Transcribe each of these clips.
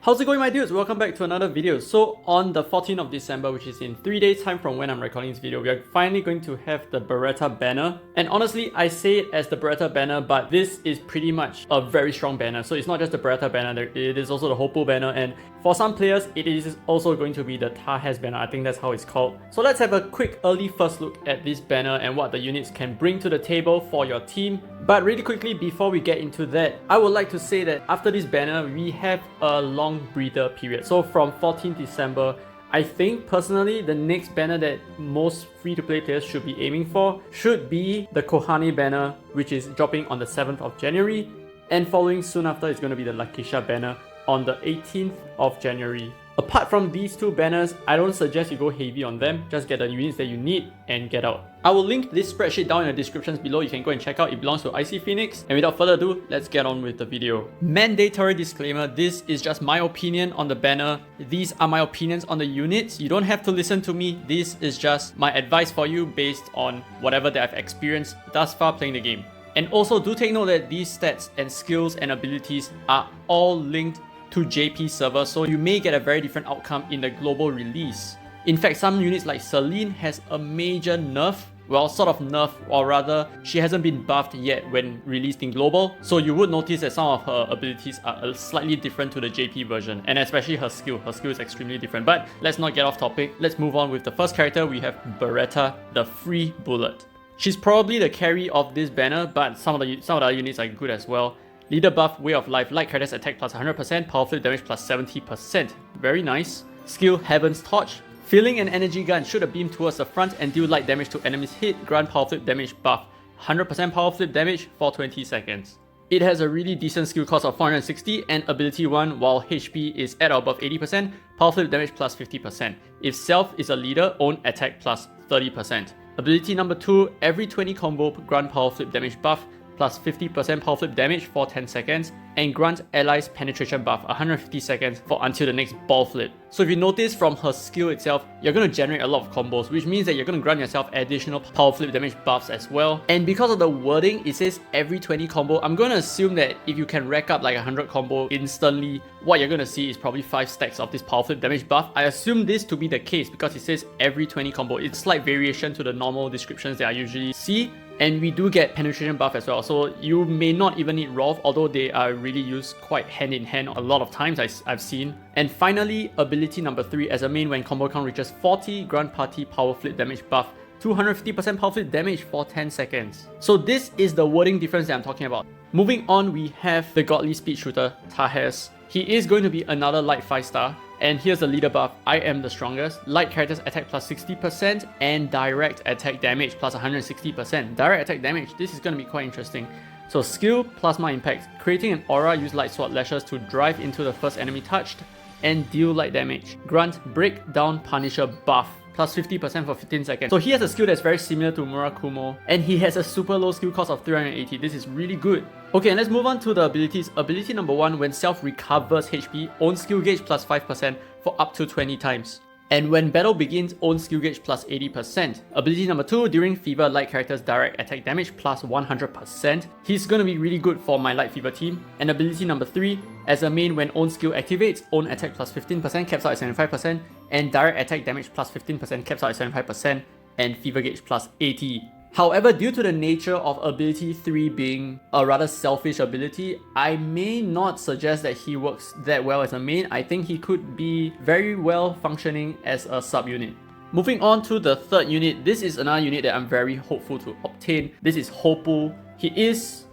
How's it going, my dudes? Welcome back to another video. So on the 14th of December, which is in 3 days time from when I'm recording this video, we are finally going to have the Beretta banner. And honestly, I say it as the Beretta banner, but this is pretty much a very strong banner. So it's not just the Beretta banner, it is also the Hopu banner, and for some players, it is also going to be the Tajes banner. I think that's how it's called. So let's have a quick early first look at this banner and what the units can bring to the table for your team. But really quickly, before we get into that, I would like to say that after this banner, we have a long breather period. So from 14th December, I think personally the next banner that most free-to-play players should be aiming for should be the Kohane banner, which is dropping on the 7th of January, and following soon after is going to be the Lakisha banner on the 18th of January. Apart from these two banners, I don't suggest you go heavy on them. Just get the units that you need and get out. I will link this spreadsheet down in the descriptions below. You can go and check out. It belongs to IcyPhoenix. And without further ado, let's get on with the video. Mandatory disclaimer, this is just my opinion on the banner. These are my opinions on the units. You don't have to listen to me. This is just my advice for you based on whatever that I've experienced thus far playing the game. And also do take note that these stats and skills and abilities are all linked to JP server, so you may get a very different outcome in the global release. In fact, some units like Celine has a major nerf, well, sort of nerf, or rather, she hasn't been buffed yet when released in global, so you would notice that some of her abilities are slightly different to the JP version, and especially her skill. Her skill is extremely different, but let's not get off topic. Let's move on with the first character. We have Baretta, the free bullet. She's probably the carry of this banner, but some of the other units are good as well. Leader buff, way of life, light characters attack plus 100%, power flip damage plus 70%. Very nice. Skill, Heaven's Torch. Filling an energy gun, shoot a beam towards the front and deal light damage to enemies hit. Grant power flip damage buff. 100% power flip damage for 20 seconds. It has a really decent skill cost of 460 and ability 1 while HP is at or above 80%, power flip damage plus 50%. If self is a leader, own attack plus 30%. Ability number 2, every 20 combo grant power flip damage buff plus 50% power flip damage for 10 seconds, and grant allies penetration buff 150 seconds for until the next ball flip. So if you notice from her skill itself, you're going to generate a lot of combos, which means that you're going to grant yourself additional power flip damage buffs as well. And because of the wording, it says every 20 combo, I'm going to assume that if you can rack up like 100 combo instantly, what you're going to see is probably 5 stacks of this power flip damage buff. I assume this to be the case because it says every 20 combo. It's slight variation to the normal descriptions that I usually see. And we do get penetration buff as well, so you may not even need Rolf, although they are really used quite hand in hand a lot of times I've seen. And finally, ability number 3, as a main when combo count reaches 40, grant party power flip damage buff 250% power flip damage for 10 seconds. So this is the wording difference that I'm talking about. Moving on, we have the godly speed shooter, Tajes. He is going to be another light 5-star. And here's the leader buff, I am the strongest. Light characters attack plus 60% and direct attack damage plus 160%. Direct attack damage, this is going to be quite interesting. So skill, plasma impact. Creating an aura, use light sword lashes to drive into the first enemy touched and deal light damage. Grant breakdown punisher buff plus 50% for 15 seconds. So he has a skill that's very similar to Murakumo, and he has a super low skill cost of 380. This is really good. Okay, and let's move on to the abilities. Ability number 1, when self recovers HP, own skill gauge plus 5% for up to 20 times. And when battle begins, own skill gauge plus 80%. Ability number 2, during fever, light characters direct attack damage plus 100%. He's gonna be really good for my light fever team. And ability number 3, as a main when own skill activates, own attack plus 15%, caps out at 75%, and direct attack damage plus 15%, caps out at 75%, and fever gauge plus 80. However, due to the nature of ability 3 being a rather selfish ability, I may not suggest that he works that well as a main. I think he could be very well functioning as a sub-unit. Moving on to the third unit, this is another unit that I'm very hopeful to obtain. This is Hopu. He is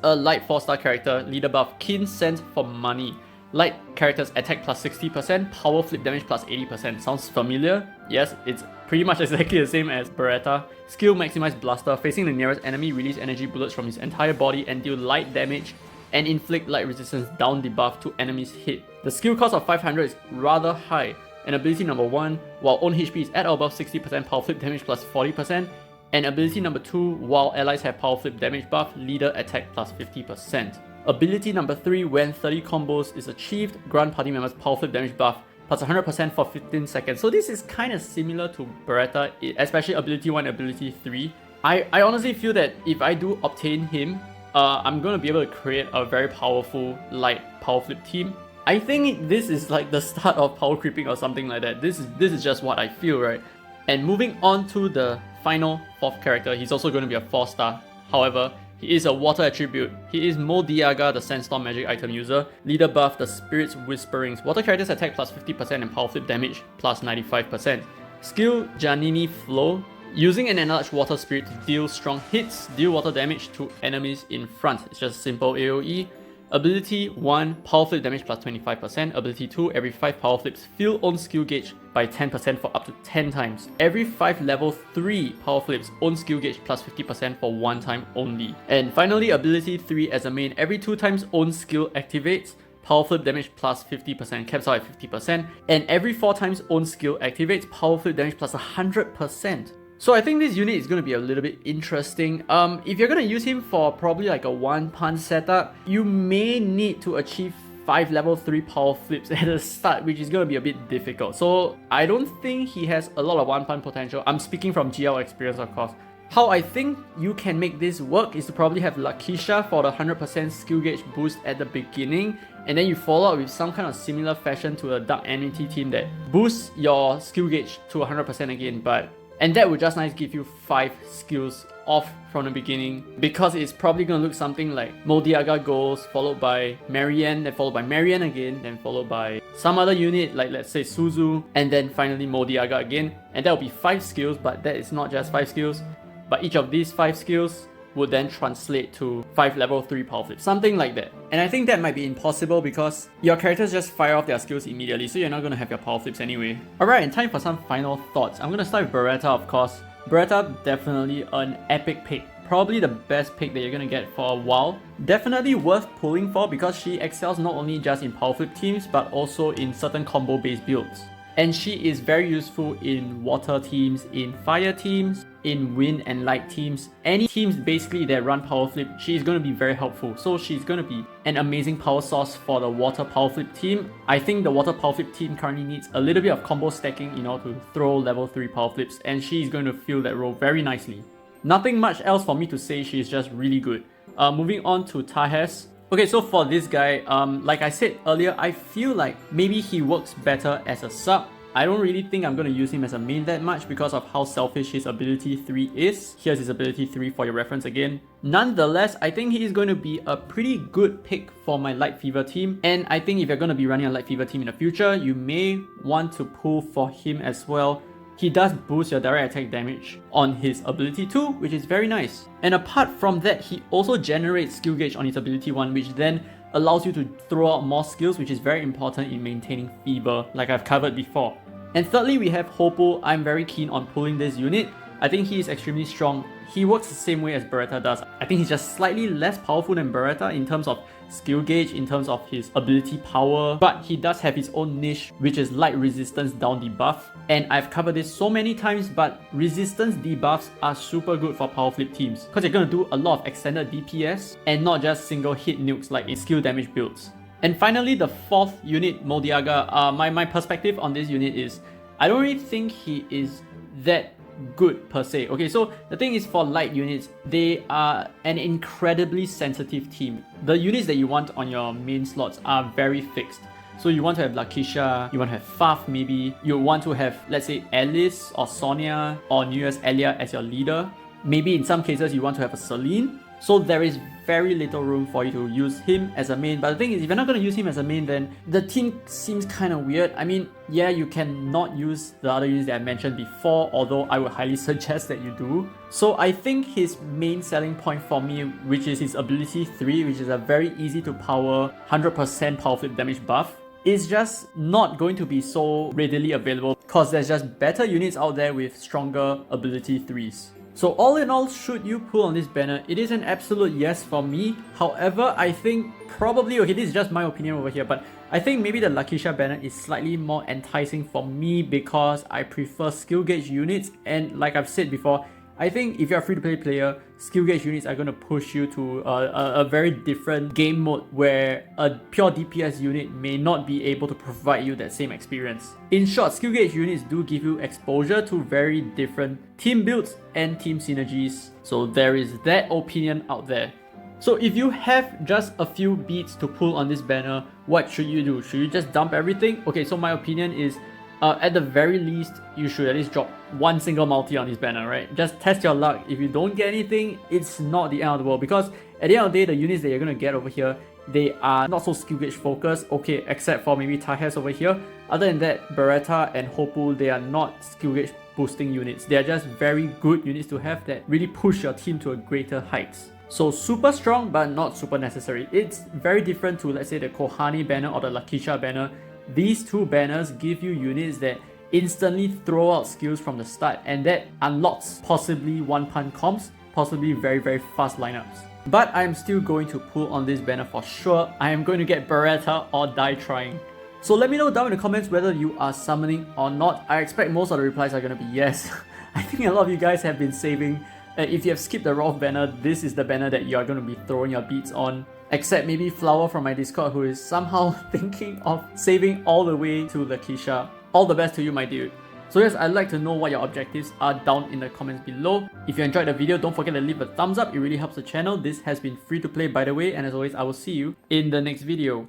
a light 4-star character, leader buff, keen scent for money. Light characters attack plus 60%, power flip damage plus 80%. Sounds familiar? Yes, it's pretty much exactly the same as Beretta. Skill, maximize blaster. Facing the nearest enemy, release energy bullets from his entire body and deal light damage and inflict light resistance down debuff to enemies hit. The skill cost of 500 is rather high. And ability number 1, while own HP is at or above 60%, power flip damage plus 40%. And ability number 2, while allies have power flip damage buff, leader attack plus 50%. Ability number 3, when 30 combos is achieved, grant party members power flip damage buff plus 100% for 15 seconds. So this is kind of similar to Beretta, especially ability 1, ability 3. I honestly feel that if I do obtain him, I'm going to be able to create a very powerful light power flip team. I think this is like the start of power creeping or something like that. This is just what I feel, right? And moving on to the final 4th character, he's also going to be a 4-star. However, he is a water attribute. He is Modiaga, the Sandstorm magic item user. Leader buff, the Spirit's Whisperings. Water characters attack plus 50% and power flip damage plus 95%. Skill Janini Flow. Using an enlarged water spirit to deal strong hits, deal water damage to enemies in front. It's just simple AoE. Ability 1, power flip damage plus 25%. Ability 2, every 5 power flips, fill own skill gauge by 10% for up to 10 times. Every 5 level 3 power flips, own skill gauge plus 50% for 1 time only. And finally, ability 3 as a main, every 2 times own skill activates, power flip damage plus 50%, caps out at 50%. And every 4 times own skill activates, power flip damage plus 100%. So I think this unit is going to be a little bit interesting. If you're going to use him for probably like a 1-punch setup, you may need to achieve 5 level 3 power flips at the start, which is going to be a bit difficult. So I don't think he has a lot of 1-punch potential. I'm speaking from GL experience, of course. How I think you can make this work is to probably have Lakisha for the 100% skill gauge boost at the beginning, and then you follow up with some kind of similar fashion to a Dark Enmity team that boosts your skill gauge to 100% again, and that would just nice give you 5 skills off from the beginning, because it's probably going to look something like Modiaga goes, followed by Marianne, then followed by Marianne again, then followed by some other unit like let's say Suzu, and then finally Modiaga again. And that will be 5 skills, but that is not just 5 skills, but each of these 5 skills would then translate to 5 level 3 power flips, something like that. And I think that might be impossible because your characters just fire off their skills immediately, so you're not going to have your power flips anyway. Alright, and time for some final thoughts. I'm going to start with Beretta, of course. Beretta, definitely an epic pick. Probably the best pick that you're going to get for a while. Definitely worth pulling for because she excels not only just in power flip teams, but also in certain combo based builds. And she is very useful in water teams, in fire teams, in wind and light teams. Any teams basically that run power flip, she is going to be very helpful. So she's going to be an amazing power source for the water power flip team. I think the water power flip team currently needs a little bit of combo stacking in order to throw level 3 power flips, and she's going to fill that role very nicely. Nothing much else for me to say, she's just really good. Moving on to Tajes. Okay, so for this guy, like I said earlier, I feel like maybe he works better as a sub. I don't really think I'm going to use him as a main that much because of how selfish his ability 3 is. Here's his ability 3 for your reference again. Nonetheless, I think he is going to be a pretty good pick for my Light Fever team. And I think if you're going to be running a Light Fever team in the future, you may want to pull for him as well. He does boost your direct attack damage on his ability 2, which is very nice. And apart from that, he also generates skill gauge on his ability 1, which then allows you to throw out more skills, which is very important in maintaining fever, like I've covered before. And thirdly, we have Hopu. I'm very keen on pulling this unit. I think he is extremely strong. He works the same way as Beretta does. I think he's just slightly less powerful than Beretta in terms of skill gauge, in terms of his ability power, but he does have his own niche, which is light resistance down debuff. And I've covered this so many times, but resistance debuffs are super good for power flip teams because you're going to do a lot of extended DPS and not just single hit nukes like in skill damage builds. And finally, the 4th unit, Modiaga. My perspective on this unit is I don't really think he is that good per se. Okay, so the thing is, for light units, they are an incredibly sensitive team. The units that you want on your main slots are very fixed. So you want to have Lakisha, you want to have Faf maybe, you want to have, let's say, Alice or Sonia or New Year's Elia as your leader. Maybe in some cases you want to have a Celine. So there is very little room for you to use him as a main. But the thing is, if you're not going to use him as a main, then the team seems kind of weird. I mean, yeah, you can not use the other units that I mentioned before, although I would highly suggest that you do. So I think his main selling point for me, which is his ability 3, which is a very easy to power 100% power flip damage buff, is just not going to be so readily available because there's just better units out there with stronger ability 3s. So all in all, should you pull on this banner, it is an absolute yes for me. However, I think probably, okay, this is just my opinion over here, but I think maybe the Lakisha banner is slightly more enticing for me because I prefer skill gauge units, and like I've said before, I think if you're a free-to-play player, skill gauge units are going to push you to a very different game mode where a pure DPS unit may not be able to provide you that same experience. In short, skill gauge units do give you exposure to very different team builds and team synergies. So there is that opinion out there. So if you have just a few beats to pull on this banner, what should you do? Should you just dump everything? Okay, so my opinion is at the very least, you should at least drop one single multi on this banner, right? Just test your luck. If you don't get anything, it's not the end of the world, because at the end of the day, the units that you're going to get over here, they are not so skill gauge focused, okay, except for maybe Tajes over here. Other than that, Beretta and Hopu, they are not skill gauge boosting units. They are just very good units to have that really push your team to a greater heights. So super strong, but not super necessary. It's very different to, let's say, the Kohani banner or the Lakisha banner. These two banners give you units that instantly throw out skills from the start, and that unlocks possibly one-punch comps, possibly very, very fast lineups. But I'm still going to pull on this banner for sure. I am going to get Beretta or die trying. So let me know down in the comments whether you are summoning or not. I expect most of the replies are going to be yes. I think a lot of you guys have been saving. If you have skipped the Rolf banner, this is the banner that you are going to be throwing your beats on. Except maybe Flower from my Discord, who is somehow thinking of saving all the way to Lakisha. All the best to you, my dude. So yes, I'd like to know what your objectives are down in the comments below. If you enjoyed the video, don't forget to leave a thumbs up. It really helps the channel. This has been free to play, by the way, and as always, I will see you in the next video.